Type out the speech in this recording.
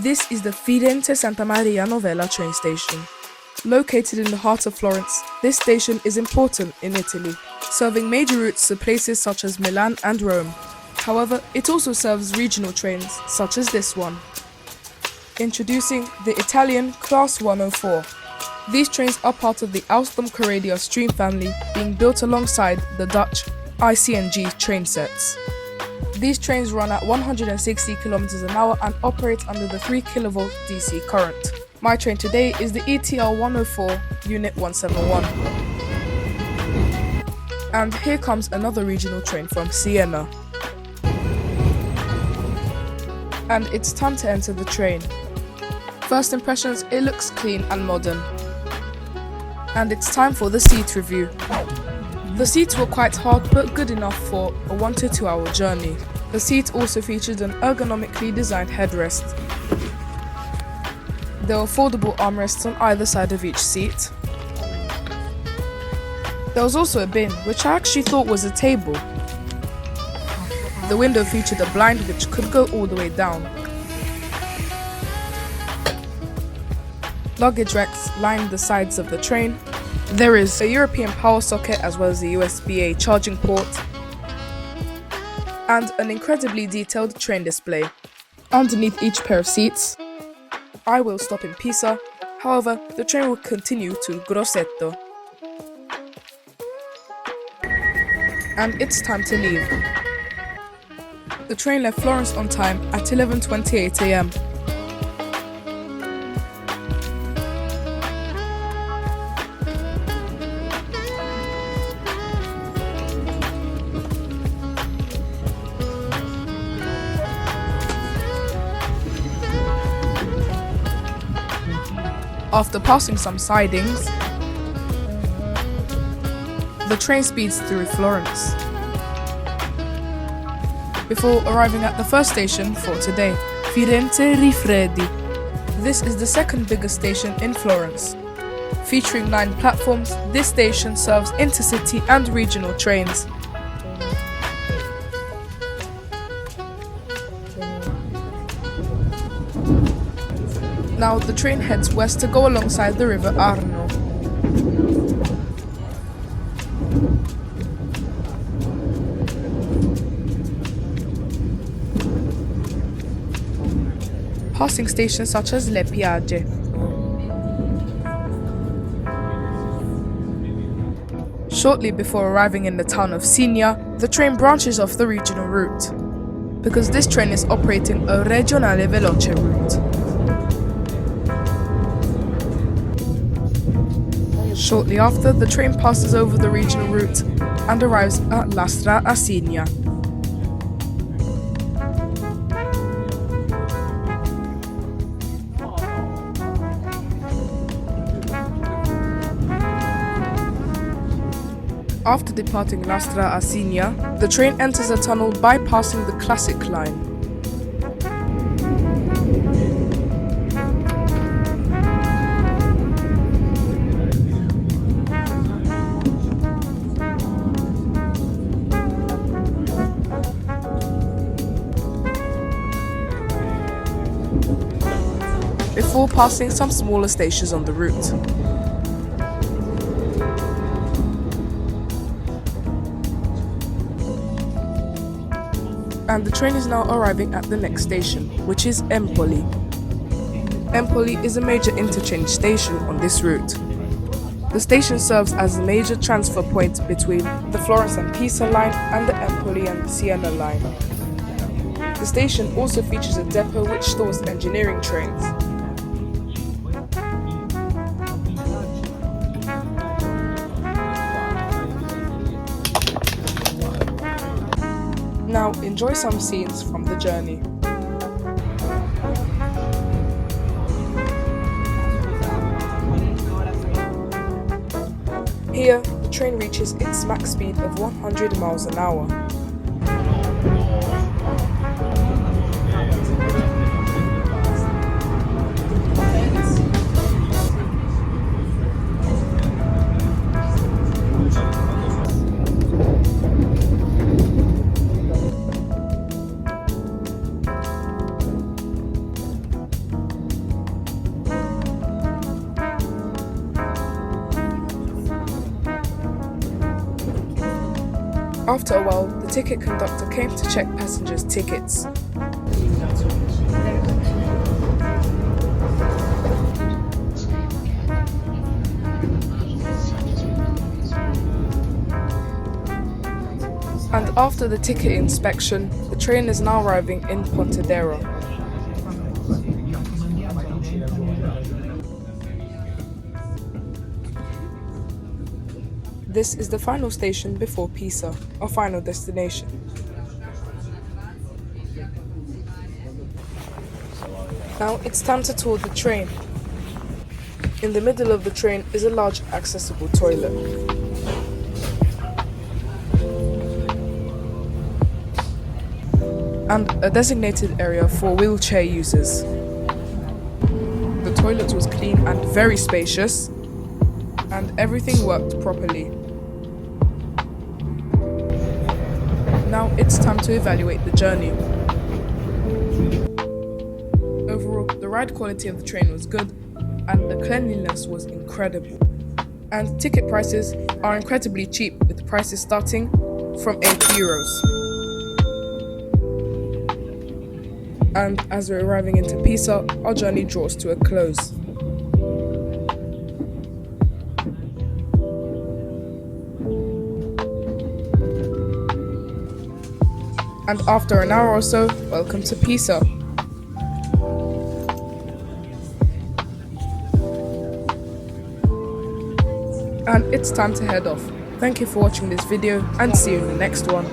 This is the Firenze Santa Maria Novella train station. Located in the heart of Florence, this station is important in Italy, serving major routes to places such as Milan and Rome. However, it also serves regional trains, such as this one. Introducing the Italian Class 104. These trains are part of the Alstom-Coradia Stream family, being built alongside the Dutch ICNG train sets. These trains run at 160 km an hour and operate under the 3 kV DC current. My train today is the ETL 104 Unit 171. And here comes another regional train from Siena. And it's time to enter the train. First impressions, it looks clean and modern. And it's time for the seat review. The seats were quite hard but good enough for a 1 to 2 hour journey. The seat also featured an ergonomically designed headrest. There were foldable armrests on either side of each seat. There was also a bin, which I actually thought was a table. The window featured a blind which could go all the way down. Luggage racks lined the sides of the train. There is a European power socket as well as a USB-A charging port, and an incredibly detailed train display. Underneath each pair of seats, I will stop in Pisa, however, the train will continue to Grosseto. And it's time to leave. The train left Florence on time at 11:28 am. After passing some sidings, the train speeds through Florence, before arriving at the first station for today, Firenze Rifredi. This is the second biggest station in Florence. Featuring 9 platforms, this station serves intercity and regional trains. Now the train heads west to go alongside the river Arno. Passing stations such as Le Piagge. Shortly before arriving in the town of Signa, the train branches off the regional route, because this train is operating a Regionale Veloce route. Shortly after, the train passes over the regional route and arrives at Lastra a Signa. After departing Lastra a Signa, the train enters a tunnel bypassing the Classic line. Before passing some smaller stations on the route. And the train is now arriving at the next station, which is Empoli. Empoli is a major interchange station on this route. The station serves as a major transfer point between the Florence-Pisa line and the Empoli and Siena line. The station also features a depot which stores engineering trains. Now enjoy some scenes from the journey. Here, the train reaches its max speed of 100 miles an hour. After a while, the ticket conductor came to check passengers' tickets. And after the ticket inspection, the train is now arriving in Pontedera. This is the final station before Pisa, our final destination. Now it's time to tour the train. In the middle of the train is a large accessible toilet. And a designated area for wheelchair users. The toilet was clean and very spacious, and everything worked properly. Now it's time to evaluate the journey. Overall, the ride quality of the train was good, and the cleanliness was incredible. And ticket prices are incredibly cheap, with prices starting from €8. And as we're arriving into Pisa, our journey draws to a close. And after an hour or so, welcome to Pisa. And it's time to head off. Thank you for watching this video and see you in the next one.